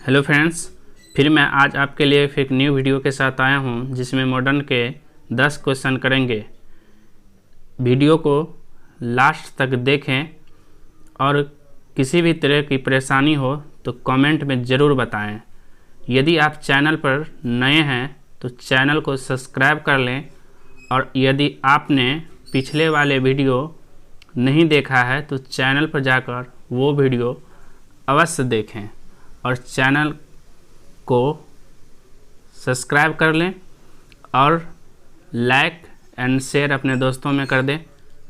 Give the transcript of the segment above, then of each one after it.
Hello friends, फिर मैं आज आपके लिए एक न्यू वीडियो के साथ आया हूं जिसमें मॉडर्न के 10 क्वेश्चन करेंगे। वीडियो को लास्ट तक देखें और किसी भी तरह की परेशानी हो तो कमेंट में ज़रूर बताएं। यदि आप चैनल पर नए हैं तो चैनल को सब्सक्राइब कर लें और यदि आपने पिछले वाले वीडियो नहीं देखा है तो चैनल पर जाकर वो वीडियो अवश्य देखें और चैनल को सब्सक्राइब कर लें और लाइक एंड शेयर अपने दोस्तों में कर दें।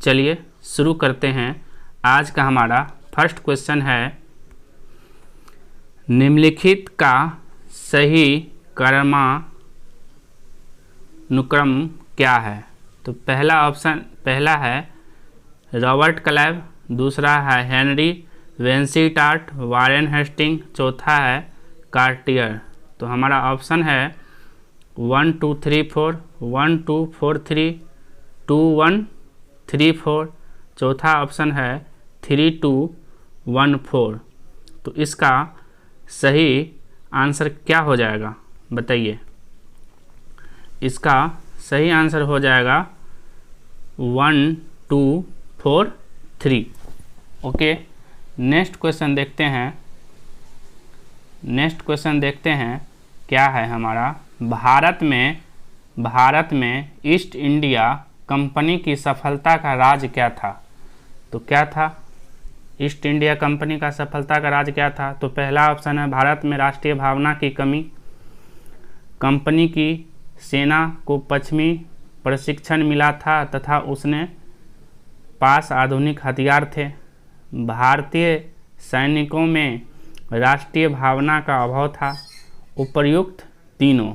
चलिए शुरू करते हैं। आज का हमारा फर्स्ट क्वेश्चन है, निम्नलिखित का सही क्रमानुक्रम क्या है। तो पहला है रॉबर्ट क्लाइव, दूसरा है हेनरी वेंसीटार्ट, वारेन हेस्टिंग, चौथा है कार्टियर। तो हमारा ऑप्शन है 1 2 3 4, 1 2 4 3, 2 1 3 4, चौथा ऑप्शन है 3 2 1 4। तो इसका सही आंसर क्या हो जाएगा बताइए। इसका सही आंसर हो जाएगा 1 2 4 3। ओके, नेक्स्ट क्वेश्चन देखते हैं। क्या है हमारा, भारत में ईस्ट इंडिया कंपनी की सफलता का राज क्या था। तो क्या था ईस्ट इंडिया कंपनी का सफलता का राज क्या था। तो पहला ऑप्शन है भारत में राष्ट्रीय भावना की कमी, कंपनी की सेना को पश्चिमी प्रशिक्षण मिला था तथा उसने पास आधुनिक हथियार थे, भारतीय सैनिकों में राष्ट्रीय भावना का अभाव था, उपर्युक्त तीनों।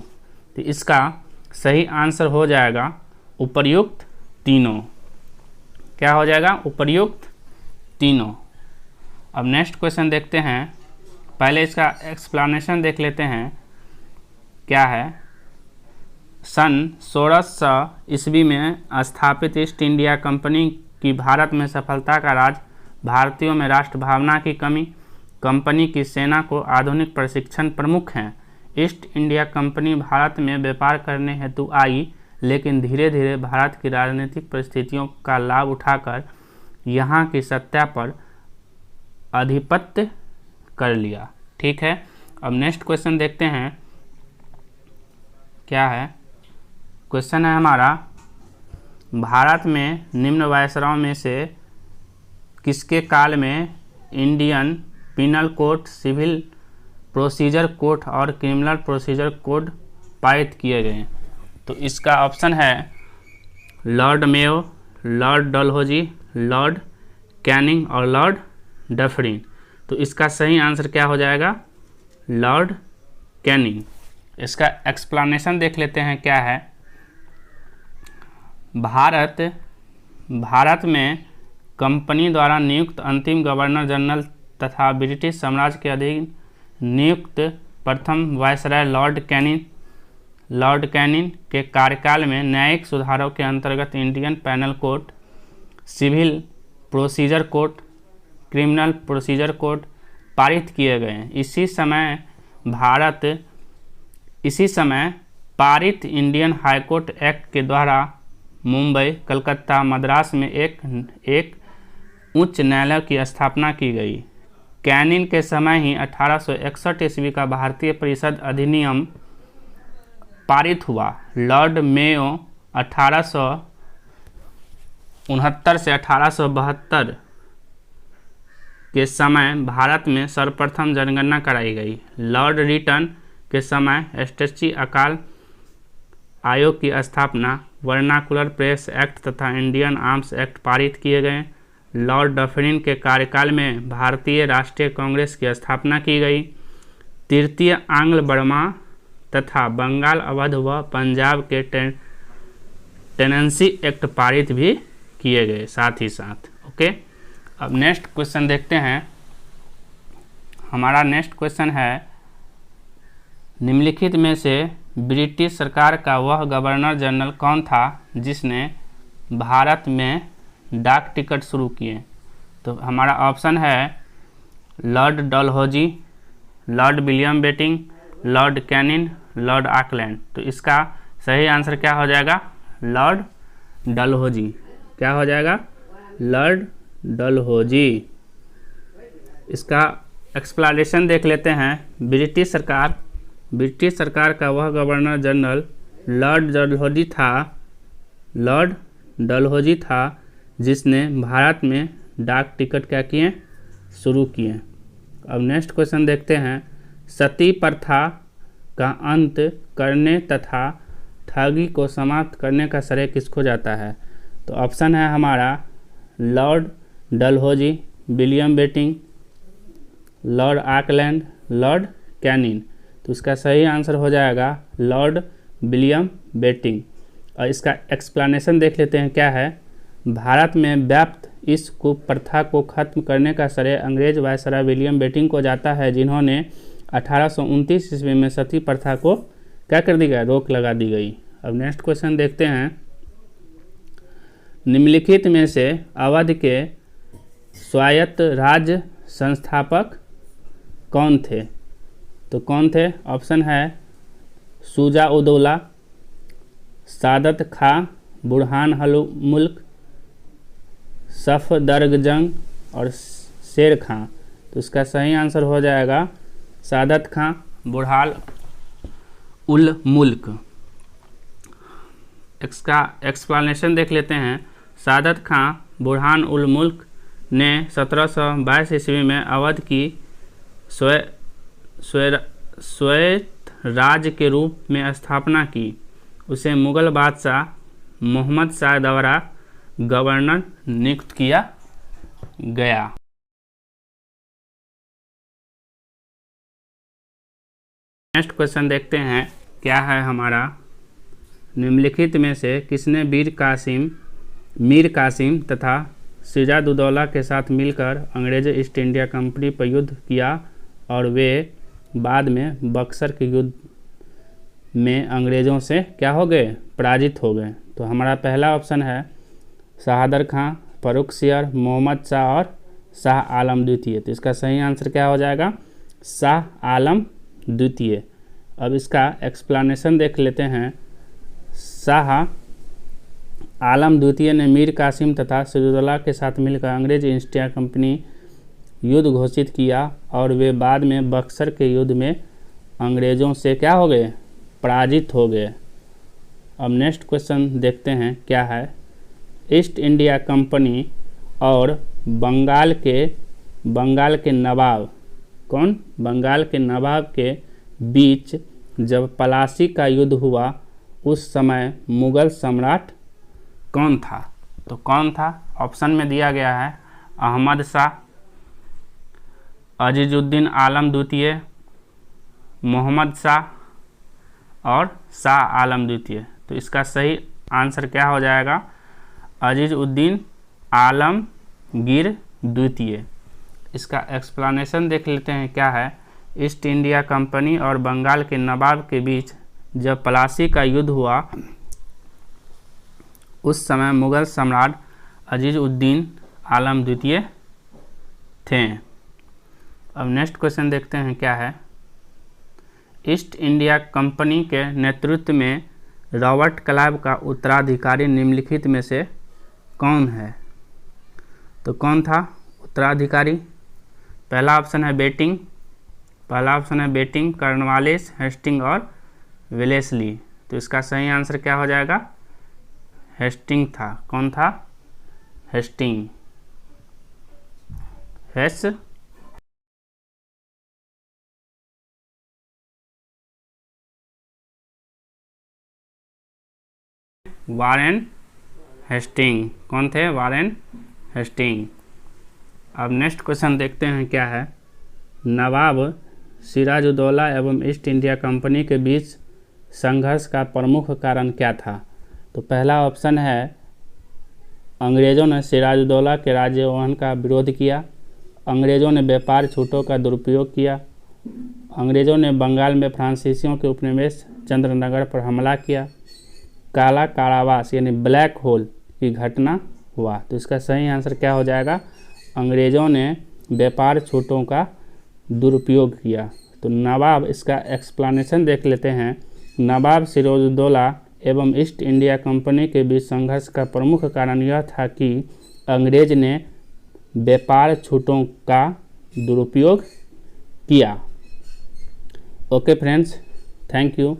तो इसका सही आंसर हो जाएगा उपर्युक्त तीनों। क्या हो जाएगा, उपर्युक्त तीनों। अब नेक्स्ट क्वेश्चन देखते हैं। पहले इसका एक्सप्लेनेशन देख लेते हैं। क्या है, सन 1600 ईस्वी में स्थापित ईस्ट इंडिया कंपनी की भारत में सफलता का राज भारतीयों में राष्ट्र भावना की कमी, कंपनी की सेना को आधुनिक प्रशिक्षण प्रमुख हैं। ईस्ट इंडिया कंपनी भारत में व्यापार करने हेतु आई, लेकिन धीरे धीरे भारत की राजनीतिक परिस्थितियों का लाभ उठाकर यहाँ की सत्ता पर आधिपत्य कर लिया। ठीक है, अब नेक्स्ट क्वेश्चन देखते हैं। क्या है, क्वेश्चन है हमारा, भारत में निम्न वायसराय में से किसके काल में Indian penal code, civil procedure code और क्रिमिनल प्रोसीजर कोड पारित किए गए। तो इसका ऑप्शन है Lord Mayo, Lord Dalhousie, Lord Canning और लॉर्ड डफरिन। तो इसका सही आंसर क्या हो जाएगा, लॉर्ड कैनिंग। इसका एक्सप्लेनेशन देख लेते हैं। क्या है, भारत में कंपनी द्वारा नियुक्त अंतिम गवर्नर जनरल तथा ब्रिटिश साम्राज्य के अधीन नियुक्त प्रथम वायसराय लॉर्ड कैनिंग के कार्यकाल में न्यायिक सुधारों के अंतर्गत Indian penal code, civil procedure code, criminal procedure code पारित किए गए। इसी समय पारित इंडियन हाईकोर्ट एक्ट के द्वारा मुंबई, कलकत्ता, मद्रास में एक उच्च न्यायालय की स्थापना की गई। कैनिंग के समय ही 1861 ईस्वी का भारतीय परिषद अधिनियम पारित हुआ। लॉर्ड मेयो 1869 से 1872 के समय भारत में सर्वप्रथम जनगणना कराई गई। लॉर्ड रिटन के समय स्टेची अकाल आयोग की स्थापना, वर्नाकुलर प्रेस एक्ट तथा इंडियन आर्म्स एक्ट पारित किए गए। लॉर्ड डफरिन के कार्यकाल में भारतीय राष्ट्रीय कांग्रेस की स्थापना की गई। तृतीय आंग्ल बर्मा तथा बंगाल, अवध व पंजाब के टेनेंसी एक्ट पारित भी किए गए साथ ही साथ। ओके, अब नेक्स्ट क्वेश्चन देखते हैं। हमारा नेक्स्ट क्वेश्चन है, निम्नलिखित में से ब्रिटिश सरकार का वह गवर्नर जनरल कौन था जिसने भारत में डाक टिकट शुरू किए। तो हमारा ऑप्शन है Lord Dalhousie, Lord William Bentinck, Lord Canning, Lord Auckland. तो इसका सही आंसर क्या हो जाएगा? Lord Dalhousie. क्या हो जाएगा? Lord Dalhousie. इसका एक्सप्लेनेशन देख लेते हैं। ब्रिटिश सरकार का वह गवर्नर जनरल लॉर्ड डलहौजी था जिसने भारत में डाक टिकट क्या किए? शुरू किए। अब नेक्स्ट क्वेश्चन देखते हैं। सती प्रथा का अंत करने तथा ठगी को समाप्त करने का श्रेय किसको जाता है? तो ऑप्शन है हमारा Lord Dalhousie, William Bentinck, Lord Auckland, Lord Canning. तो इसका सही आंसर हो जाएगा लॉर्ड विलियम बेटिंग। और इसका एक्सप्लेनेशन देख लेते हैं क्या है। भारत में व्याप्त इस कुप्रथा को खत्म करने का श्रेय अंग्रेज वायसराय विलियम बेटिंग को जाता है, जिन्होंने 1829 ईस्वी में सती प्रथा को क्या कर दी गया? रोक लगा दी गई। अब नेक्स्ट क्वेश्चन देखते हैं। निम्नलिखित में से अवध के स्वायत्त राज्य संस्थापक कौन थे? तो कौन थे? ऑप्शन है शुजा उदौला, सादत खां, बुरहान मुल्क, सफदरजंग और शेर खां। तो इसका सही आंसर हो जाएगा सादत खां, बुरहान उल मुल्क। इसका एक्सप्लेनेशन देख लेते हैं। सादत खां बुरहान उल मुल्क ने 1722 ईस्वी में अवध की स्वायत्त राज्य के रूप में स्थापना की। उसे मुगल बादशाह मोहम्मद शाह द्वारा गवर्नर नियुक्त किया गया। नेक्स्ट क्वेश्चन देखते हैं क्या है हमारा। निम्नलिखित में से किसने मीर कासिम तथा सिराजुद्दौला के साथ मिलकर अंग्रेज ईस्ट इंडिया कंपनी पर युद्ध किया और वे बाद में बक्सर के युद्ध में अंग्रेज़ों से क्या हो गए? पराजित हो गए। तो हमारा पहला ऑप्शन है शहादर खां, फर्रुखसियर, मोहम्मद शाह और शाह आलम द्वितीय। तो इसका सही आंसर क्या हो जाएगा? शाह आलम द्वितीय। अब इसका एक्सप्लेनेशन देख लेते हैं। शाह आलम द्वितीय ने मीर कासिम तथा सिराजुद्दौला के साथ मिलकर अंग्रेज ईस्ट इंडिया कंपनी युद्ध घोषित किया और वे बाद में बक्सर के युद्ध में अंग्रेज़ों से क्या हो गए? पराजित हो गए। अब नेक्स्ट क्वेश्चन देखते हैं क्या है। ईस्ट इंडिया कंपनी और बंगाल के नवाब बंगाल के नवाब के बीच जब पलासी का युद्ध हुआ उस समय मुगल सम्राट कौन था? तो कौन था? ऑप्शन में दिया गया है अहमद शाह, अजीजुद्दीन आलम द्वितीय, मोहम्मद शाह और शाह आलम द्वितीय। तो इसका सही आंसर क्या हो जाएगा? अजीजुद्दीन आलमगीर द्वितीय। इसका एक्सप्लेनेशन देख लेते हैं क्या है। ईस्ट इंडिया कंपनी और बंगाल के नवाब के बीच जब पलासी का युद्ध हुआ उस समय मुगल सम्राट अजीजुद्दीन आलम द्वितीय थे। अब नेक्स्ट क्वेश्चन देखते हैं क्या है। ईस्ट इंडिया कंपनी के नेतृत्व में रॉबर्ट क्लाइव का उत्तराधिकारी निम्नलिखित में से कौन है? तो कौन था उत्तराधिकारी? पहला ऑप्शन है बेटिंग, कॉर्नवालिस, हेस्टिंग और वेलेस्ली। तो इसका सही आंसर क्या हो जाएगा? हेस्टिंग था। कौन था? हेस्टिंग। Warren Hastings. कौन थे? Warren Hastings. अब नेक्स्ट क्वेश्चन देखते हैं क्या है। नवाब सिराजुद्दौला एवं ईस्ट इंडिया कंपनी के बीच संघर्ष का प्रमुख कारण क्या था? तो पहला ऑप्शन है अंग्रेज़ों ने सिराजुद्दौला के राज्यारोहण का विरोध किया, अंग्रेज़ों ने व्यापार छूटों का दुरुपयोग किया, अंग्रेज़ों ने बंगाल में फ्रांसीसियों के उपनिवेश चंद्रनगर पर हमला किया, काला कारावास यानी ब्लैक होल की घटना हुआ। तो इसका सही आंसर क्या हो जाएगा? अंग्रेज़ों ने व्यापार छूटों का दुरुपयोग किया। तो नवाब, इसका एक्सप्लेनेशन देख लेते हैं। नवाब सिराजुद्दौला एवं ईस्ट इंडिया कंपनी के बीच संघर्ष का प्रमुख कारण यह था कि अंग्रेज ने व्यापार छूटों का दुरुपयोग किया। Okay friends, thank you.